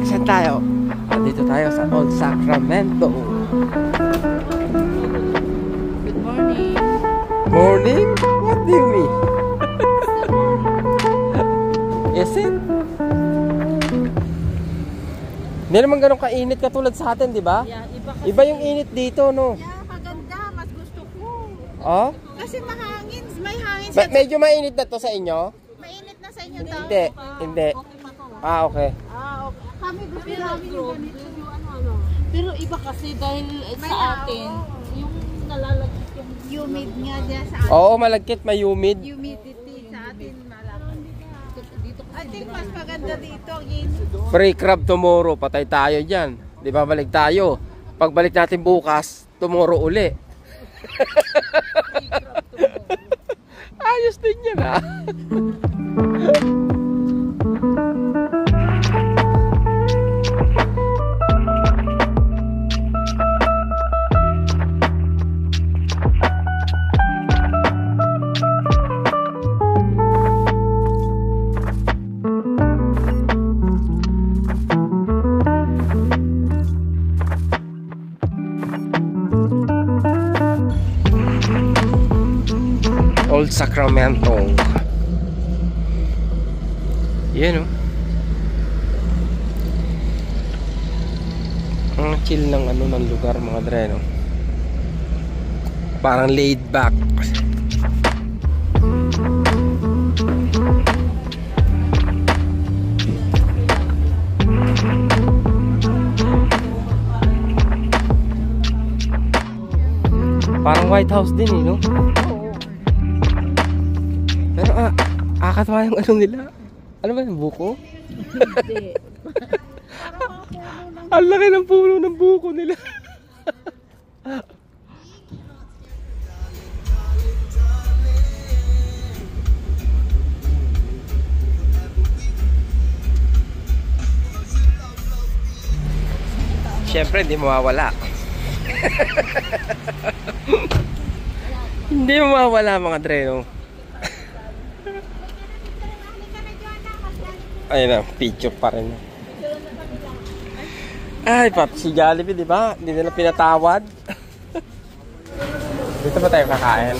Saan tayo? Dito tayo sa Old Sacramento. Good morning. Morning? What do you mean? Is it? Hindi naman ganun kainit katulad sa atin, di ba? Yeah, iba yung init dito, no? Yeah, maganda. Mas gusto ko. Oh? Kasi mahangin. May hangin Medyo mainit na to sa inyo? Mainit na sa inyo daw. Hindi, hindi. Ah, okay. Okay. Kami gusto namin yung ganito. Pero iba kasi dahil sa atin, yung nalalagit yung humid nga dyan sa atin. Oo, malagkit, may humid. Humidity sa atin malaki. Dito I think mas maganda dito. Free crab tomorrow, patay tayo dyan. Di ba, balik tayo. Pagbalik natin bukas, tomorrow uli. Ayos din yan, ha? Old Sacramento. Yan, oh. Ang chill ng ano ng lugar, mga dre, no? Parang laid back. Parang White House din, eh, no? Pero akatawa yung ano nila. Ano ba yung buko? Hindi. Ang laki ng puno ng buko nila. Siyempre, hindi mawawala. Hindi mawawala, mga dreno. Ayun na, picture pa rin. Ay, pati si Jollibee, di ba? Hindi nila pinatawad. Dito ba tayo kakain?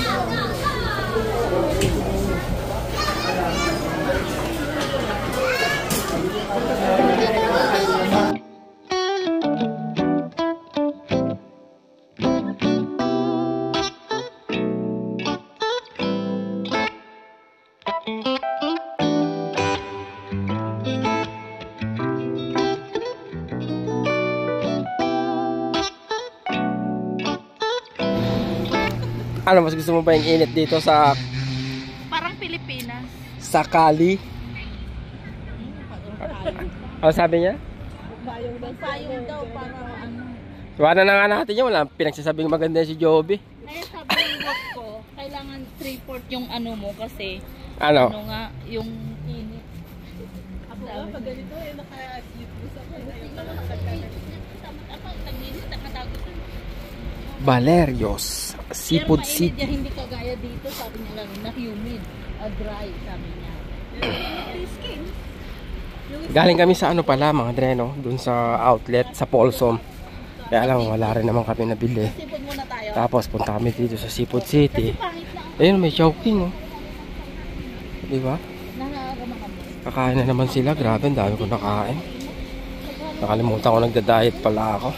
Ano, mas gusto mo ba yung init dito sa... Parang Pilipinas. Sa Cali? Ano sabi niya? Payong daw para ano. Iwanan na nga natin yun. Wala pinagsasabing maganda si Joby. Kaya sabi ng boss ko, kailangan 3/4 yung ano mo kasi Ano? ano nga, yung init. Pag ganito eh, naka-sleepless ako. Valerios, Seafood Pero City. mainit yan, hindi kagaya dito, sabi niya lang, na humid, dry, sabi niya. Galing kami sa ano pala, mga dreno, dun sa outlet, sa Folsom. Kaya lang, wala rin naman kami nabili. Seafood muna tayo. Tapos punta kami dito sa Seafood City. Kasi pangit lang. Ayun, may Chowking, oh. Diba? Naharama kami. Kakain na naman sila. Grabe, ang dami ko nakain. Nakalimutan ko, nagda-diet pala ako.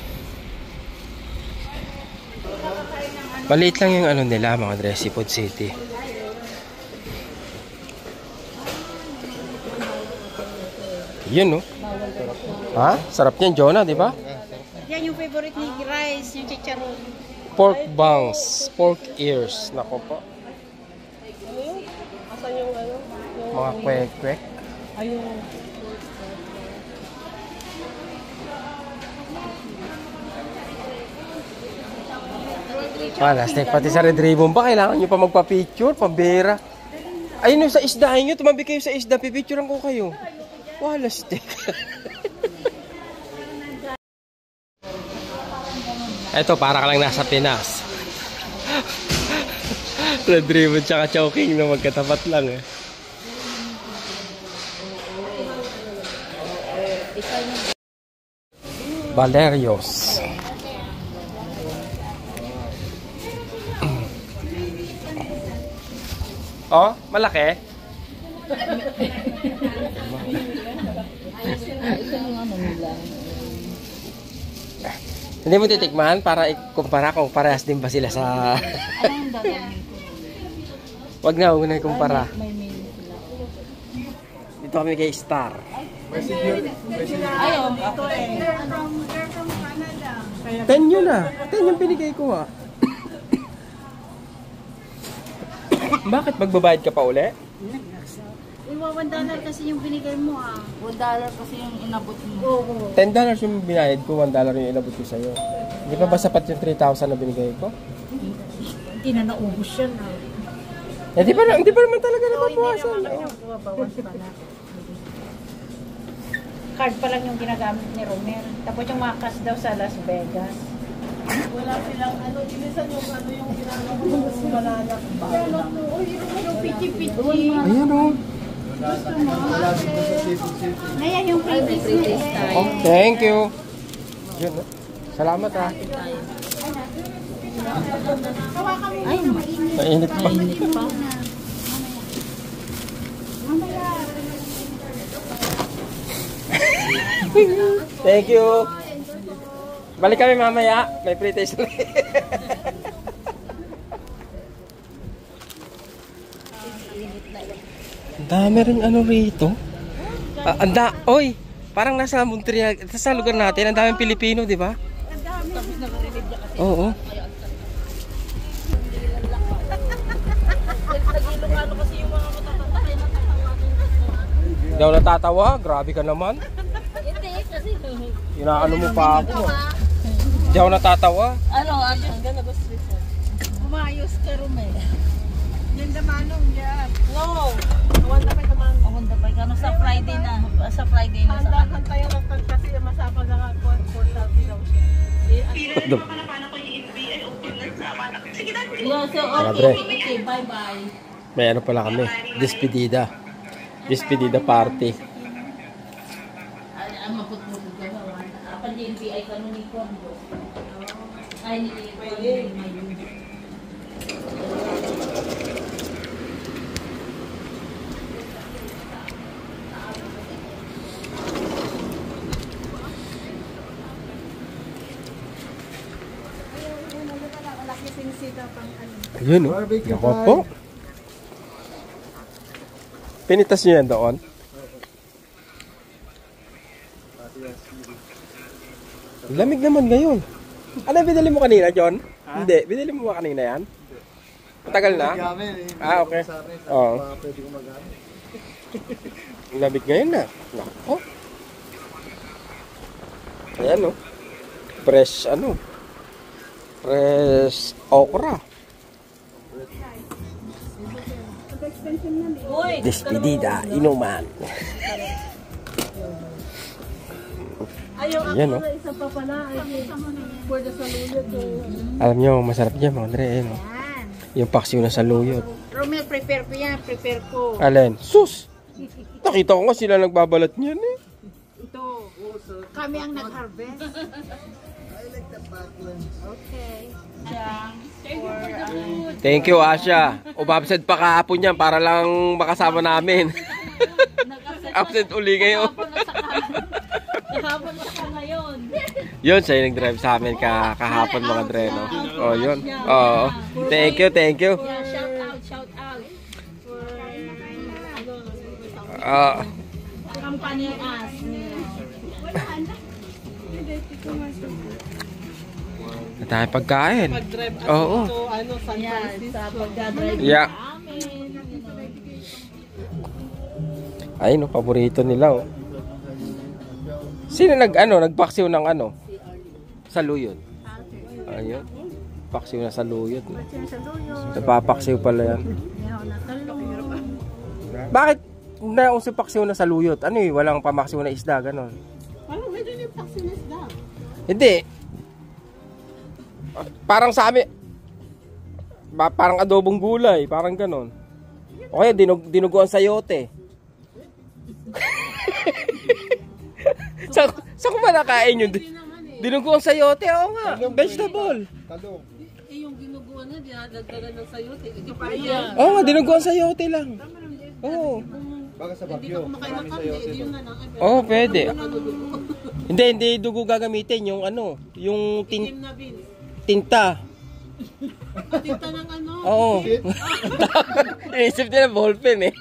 Maliit lang yung ano nila, mga dre, Seafood City. Yun, no? Ha? Sarap niyan, Jonah, di ba? Yan yung favorite ni Rice, yung chicharon. Pork bangs, pork ears. Nako po. Asan yung ano? Yung Mga kwek-kwek. ayun. Lastek, pati sa Red Ribbon ba? Kailangan nyo pa magpa-picture, pambera. Ayun yung sa isdahin nyo, tumabi kayo sa isda, pipicturean ko kayo. Lastek. Eto, para ka lang nasa Pinas. Red Ribbon tsaka Chowking na magkatapat lang, eh. Valerios. Oh, malaki. Hindi mo titikman para ikumpara kung parehas din ba sila sa... Wag na ikumpara. Dito kami kay Star. Ayaw, ito eh. 10 yun ah. 10 yung binigay ko ah. Bakit magbabayad ka pa uli? $1 kasi yung binigay mo ah. $1 kasi yung inabot mo. Oo. $10 yung binayad ko, $1 yung inabot ko sa'yo. Hindi pa ba sapat yung 3,000 na binigay ko? Hindi na naubos yan ah. Hindi pa naman talaga nababawasan. Bawas pala. Card pa lang yung ginagamit ni Romel. Tapos yung mga cash daw sa Las Vegas. Wala silang ano, inisan yung ano yung ginagawa mo malalak ba? Yung pichi-pichi. Ayan o. Naya yung previous tayo. Oh, thank you. Yun, no? Salamat ah. Ay, Mainit pa. mainit pa. Thank you. Balik kami mamaya. May pre-taste ulit. Ang dami rin ano rito. Oy, parang nasa Montreal, sa lugar natin, ang daming Pilipino, di ba? Oo. Hindi ako natatawa, grabe ka naman. Hindi, kasi Inaano mo pa ako. Hindi ako natatawa. ano, umayos ka Romel. Yan namanong yan. No. Awan na pa naman. Awan na pa ano sa Friday na. Sa Friday na sa Handa kan tayo lang kasi masapag na ako 4:30 daw siya. Yeah, so Padre. okay, bye-bye. May ano pala kami, despedida. Despedida party. Ang maputulog ka ba? Apan din NPI ka nun ni Kondo. Ay, ni Yun o. Ako po. Pinitas nyo yan doon? Lamig naman ngayon. Ano binili mo kanina, John? Hindi. Binili mo ba kanina yan? Matagal na? Ah, okay. Oo. Lamig ngayon na. Nako. Ayan o. Fresh ano. Fresh okra. Despedida, inuman. Yan o. Isa pa pala ay for the saluyot. Alam nyo, masarap dyan mga Andre. Eh, no? Yung paksiw na saluyot. Romel, prepare ko yan. Prepare ko. Alin? Sus! Nakita ko nga sila nagbabalat niyan eh. Ito. Kami ang nag-harvest. Okay. Thank you, Asha. Umabsent pa kahapon yan para lang makasama namin. Absent uli ngayon. Kahapon na sa ngayon. Yun, siya yung nag-drive sa amin kahapon mga Dre, no? Oh, yun. Oh, thank you, thank you. Yeah, shout out, shout out. Company us. Tayo pagkain. Mag-drive kasi Oo. ito, ano, San Yeah, Francisco. sa pagdadrive Yeah. namin. Ay, no, paborito nila, oh. Sino nagpaksiw ng ano? Saluyot. Ayun. Paksiw na saluyot. No? Napapaksiw pala yan. Bakit nauso paksiw na saluyot? Ano eh, walang pamaksiw na isda, ganon. Parang medyo yung paksinis na. Hindi. Parang sa amin, parang adobong gulay, parang ganon. O kaya dinuguan sayote. Saan ko ba nakain yun? naman eh. Dinuguan sayote, oo nga. Vegetable. Talong. Eh, yung ginuguan na, dinadagdagan ng sayote. Ito pa yan. Oo nga, dinuguan sayote lang. Oo. Baka sa Hindi ka Bagyo. kumakain ng karne, eh, yun na lang. Oo, pwede. Ano, dugo. Hindi dugo gagamitin. Yung ano, yung Itim na beans. tinta. Tinta ng ano. Oo. Inisip nila ballpen eh.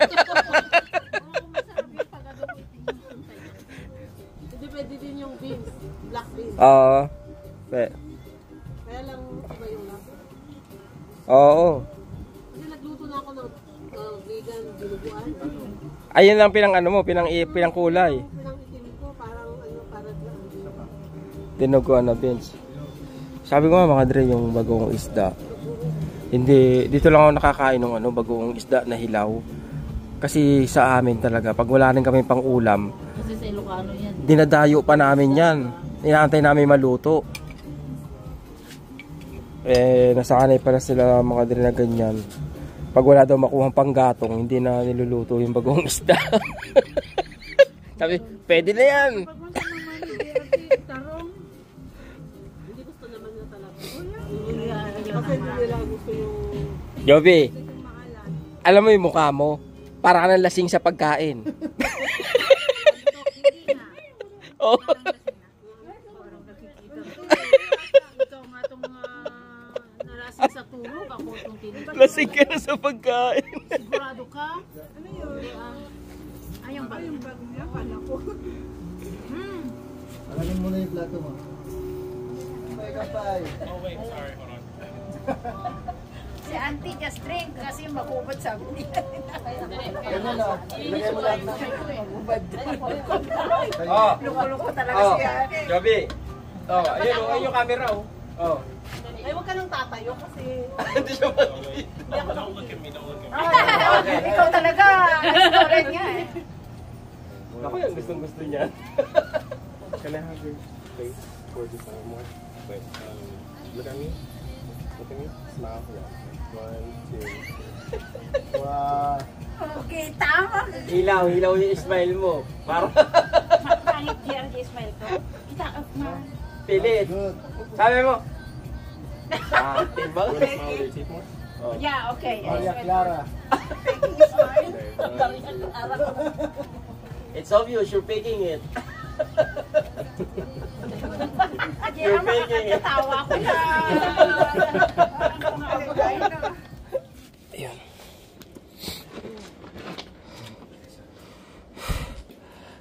Hindi pwede din yung beans. Black beans. Oo. Kaya lang iba yung lasa. Oo. Kasi nagluto na ako ng vegan dinuguan. Ayun lang pinang ano mo, pinang kulay. Pinang itim ko, parang ano, parang Dinuguan na beans. Sabi ko nga mga dre, yung bagoong isda. Hindi, dito lang ako nakakain ng ano, bagoong isda na hilaw. Kasi sa amin talaga, pag wala rin kami pang ulam, kasi sa Ilocano yan. dinadayo pa namin yan. Inaantay namin maluto. Nasanay pala sila mga dre na ganyan. Pag wala daw makuhang panggatong, hindi na niluluto yung bagong isda. Sabi, pwede na yan. Hindi gusto naman na talaga. Kasi hindi nila gusto yung... Joby, alam mo yung mukha mo, para ka nang lasing sa pagkain. Oh. Ikaw nga itong nalasing sa tulog. Ako itong tinitag. Lasing ka na sa pagkain. Sigurado ka? Ano yun? Ayong bag. Ayong bag niya, pala ko. Alamin mo na yung plato mo. Kapay. Si Auntie just drink kasi makubad sabi niya. Ano na? Ilagay mo lahat na. Makubad. Oh. Loko-loko talaga Oh. siya. Joby. Oh, ayun yung camera oh. Oh. Ay, huwag ka nang tatayo kasi... Hindi siya Hindi ako Ikaw talaga. Restaurant nga eh. Ako yung gustong-gusto niya. Can I have your face for this more? Wait, look at me. Look at me. Smile. Yeah. 1, 2. Wow. Okay, tama. Hilaw yung smile mo. Para Pangit yan yung smile ko. Kita up na. pilit. Good. Sabi mo. Timbang. Oh. Yeah, okay. Maria Clara. It's obvious you're faking it. You're faking it. Tawa ko na. Ayan.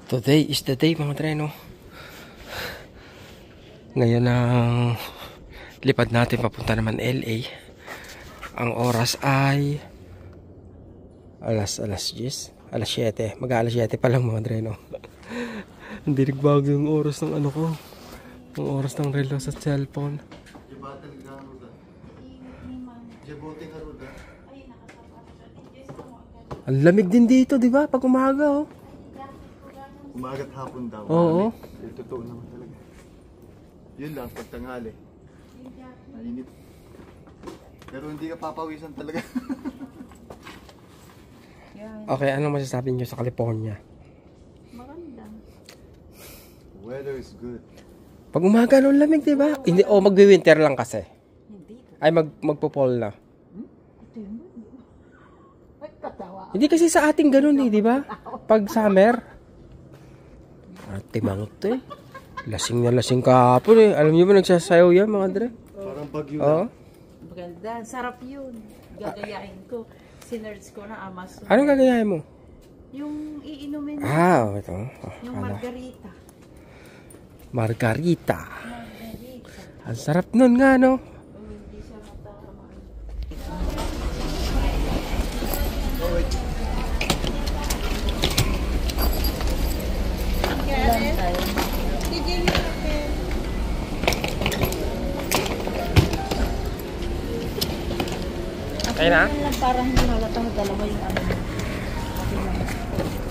Today is the day mga treno. Ngayon ang lipad natin papunta naman LA. Ang oras ay alas 10. Alas 7. Mag-alas 7 pa lang mga treno. Hindi nagbago yung oras ng ano ko. Yung oras ng relo sa cellphone. Ang lamig din dito, di ba? Pag umaga, oh. Umaga't hapon daw. Oo. Yung totoo naman talaga. Yun lang, pagtanghali. Mainit. Pero hindi ka papawisan talaga. Okay, ano masasabi niyo sa California? Maganda. Weather is good. Pag umaga, no, lamig, di ba? Hindi, magwi-winter lang kasi. Hindi. Ay, magpo-fall na. Katawa. Hindi kasi sa ating ganun eh, di ba? Pag summer. Timang to eh. Lasing na lasing kahapon eh. Alam niyo ba nagsasayaw yan mga Dre? Parang bagyo Oo. Maganda. Sarap yun. Gagayahin ko. Sinerge ko na Amazon. Anong gagayahin mo? Yung iinumin mo. Ito. Yung margarita. Margarita. Ang sarap nun nga, no? Hindi siya matama. Kaya na? Parang hindi halatang dalawa yung ano.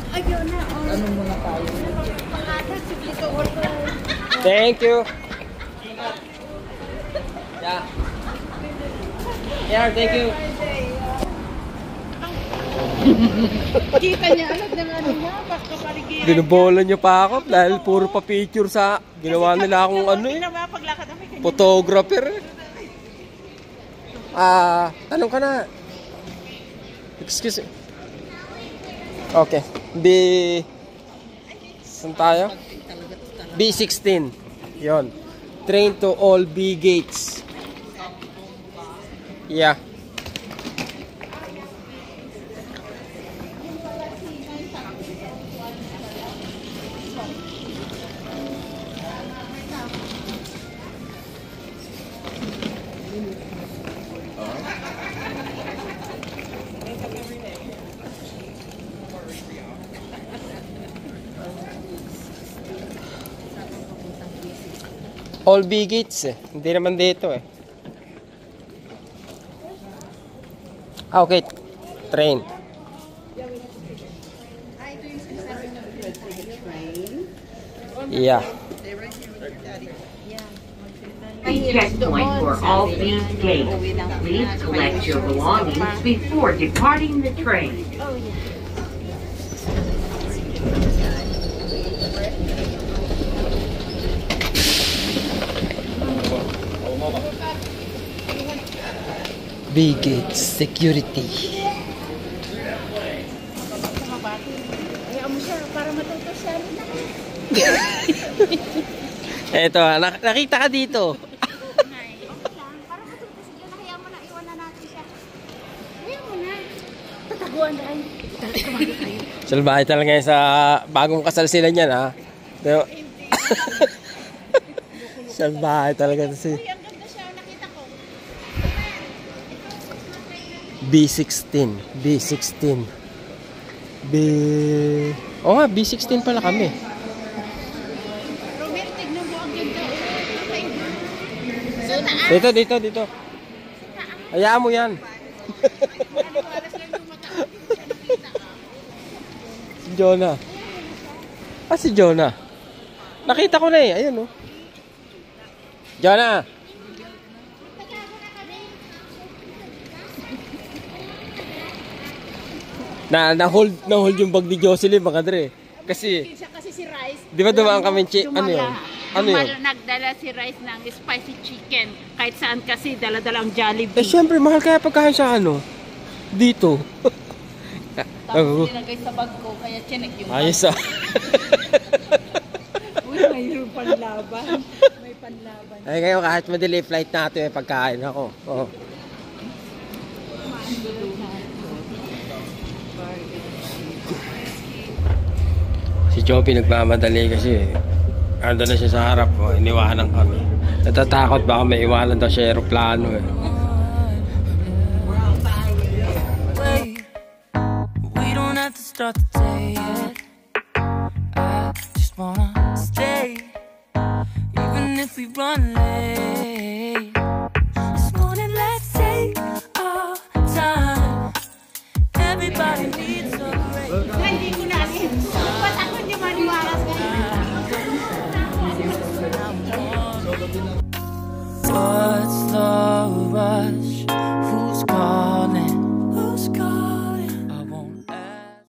Ayun na. Ano muna tayo? Pangalan, sige to order. Thank you. Yeah. Yeah, thank you. Kita niya agad ng ano niya, baka paligiran. Binubola niyo pa ako dahil puro pa picture sa ginawa nila akong ano eh. Photographer. Tanong ka na. Excuse me. Okay. Saan tayo? B16. Yon. Train to all B gates. Yeah. All B gates eh. Hindi naman dito eh. Okay. Train. Yeah. Checkpoint for all these gates. Please collect your belongings before departing the train. B gates security. Hayaan mo siya, para matuto siya. Eto, nakita ka dito. Para matuto siya, hayaan mo na, iwan na natin siya. Hayaan mo na. Tataguan na ay. Tumagi kayo. Salbahe talaga yan sa bagong kasal sila niyan ha. Pero, salbahe talaga si Ang ganda siya, nakita ko. B16. Oo nga, B16 pala kami. Robert, tignan mo ang ganda. So, taas. Dito. Hayaan mo yan. Si Jonah. Si Jonah. Nakita ko na eh. Ayun oh. Jonah. Na-hold yung bag ni Jocelyn mga dre. Kasi si Rice. di ba dumaan kami ano yun? Ano yun? Nagdala si Rice ng spicy chicken. Kahit saan kasi, dala-dala ang Jollibee. Eh syempre, mahal kaya pagkain sa ano? Dito. Tapos nilagay sa bag ko, kaya chinek yung bag. Ayos ah. Uy, mayroon panlaban. May panlaban. Ay ngayon kahit ma-delay flight natin may pagkain ako. Oh. Si Choppy nagmamadali kasi ando na siya sa harap. Oh, iniwanan kami. Natatakot baka may iwanan daw siya aeroplano eh. We don't have to start the day yet. I just wanna stay, even if we run late. This morning, let's take our time. Everybody needs a break. Hindi ko natin. Ba't ako hindi maniwaras What's the